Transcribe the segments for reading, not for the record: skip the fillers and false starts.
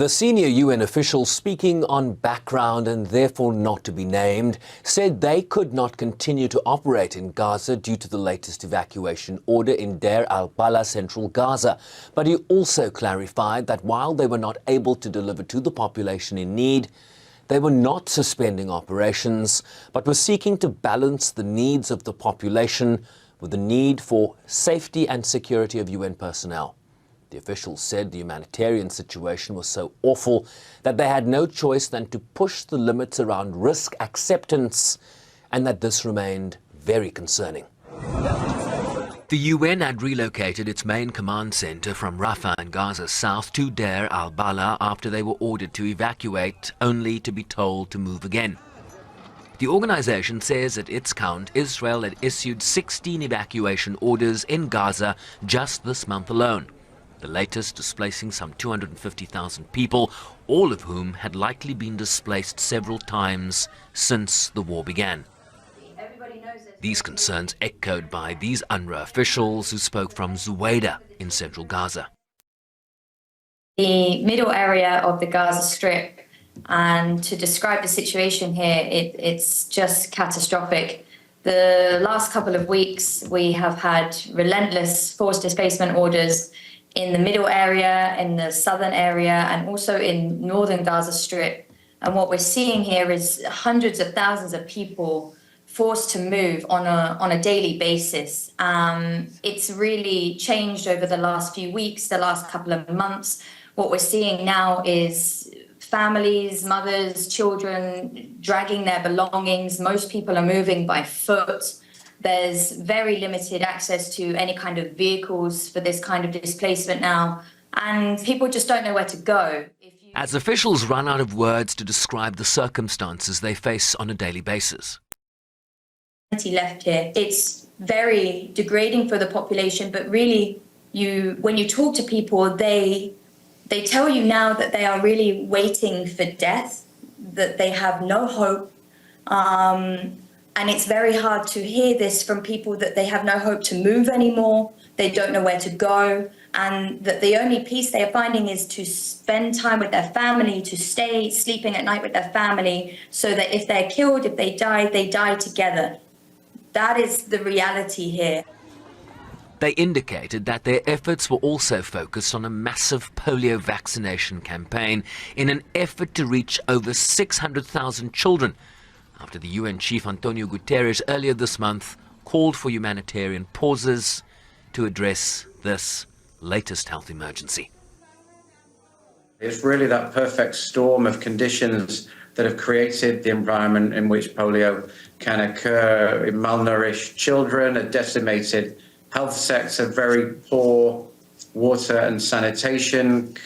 The senior UN official, speaking on background and therefore not to be named, said they could not continue to operate in Gaza due to the latest evacuation order in Deir al-Balah, central Gaza. But he also clarified that while they were not able to deliver to the population in need, they were not suspending operations, but were seeking to balance the needs of the population with the need for safety and security of UN personnel. The officials said the humanitarian situation was so awful that they had no choice than to push the limits around risk acceptance, and that this remained very concerning. The UN had relocated its main command centre from Rafah in Gaza South to Deir al-Balah after they were ordered to evacuate, only to be told to move again. The organisation says at its count, Israel had issued 16 evacuation orders in Gaza just this month alone. The latest displacing some 250,000 people, all of whom had likely been displaced several times since the war began. These concerns echoed by these UNRWA officials who spoke from Zuwaydah in central Gaza. The middle area of the Gaza Strip, and to describe the situation here, it's just catastrophic. The last couple of weeks we have had relentless forced displacement orders in the middle area, in the southern area, and also in northern Gaza Strip. And what we're seeing here is hundreds of thousands of people forced to move on a daily basis. It's really changed over the last few weeks, the last couple of months. What we're seeing now is families, mothers, children dragging their belongings. Most people are moving by foot. There's very limited access to any kind of vehicles for this kind of displacement now, and people just don't know where to go. As officials run out of words to describe the circumstances they face on a daily basis. Left here, it's very degrading for the population, but really, when you talk to people, they tell you now that they are really waiting for death, that they have no hope. And it's very hard to hear this from people, that they have no hope to move anymore, they don't know where to go, and that the only peace they are finding is to spend time with their family, to stay sleeping at night with their family, so that if they're killed, if they die together. That is the reality here. They indicated that their efforts were also focused on a massive polio vaccination campaign in an effort to reach over 600,000 children, after the UN chief Antonio Guterres earlier this month called for humanitarian pauses to address this latest health emergency. It's really that perfect storm of conditions that have created the environment in which polio can occur. Malnourished children, a decimated health sector, very poor water and sanitation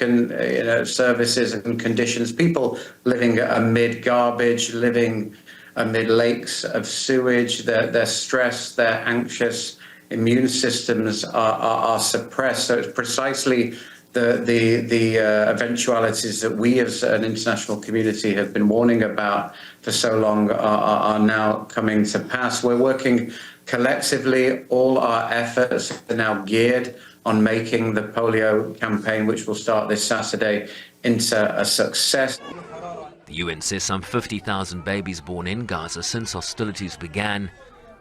services and conditions, people living amid garbage, living amid lakes of sewage. They're stressed, they're anxious, immune systems are suppressed. So it's precisely the eventualities that we as an international community have been warning about for so long are now coming to pass. We're working collectively. All our efforts are now geared on making the polio campaign, which will start this Saturday, into a success. The UN says some 50,000 babies born in Gaza since hostilities began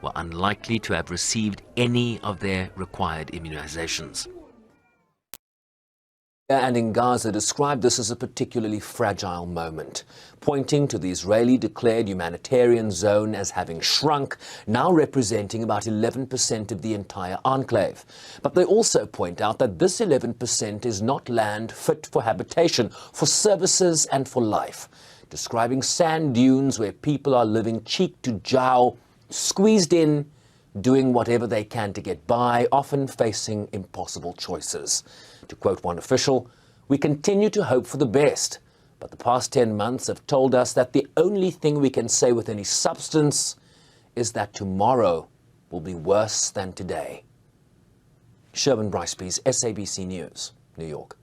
were unlikely to have received any of their required immunizations. And in Gaza described this as a particularly fragile moment, pointing to the Israeli-declared humanitarian zone as having shrunk, now representing about 11% of the entire enclave. But they also point out that this 11% is not land fit for habitation, for services and for life, describing sand dunes where people are living cheek to jowl, squeezed in, doing whatever they can to get by, often facing impossible choices. To quote one official, "We continue to hope for the best, but the past 10 months have told us that the only thing we can say with any substance is that tomorrow will be worse than today." Sherwin Brycepease, SABC News, New York.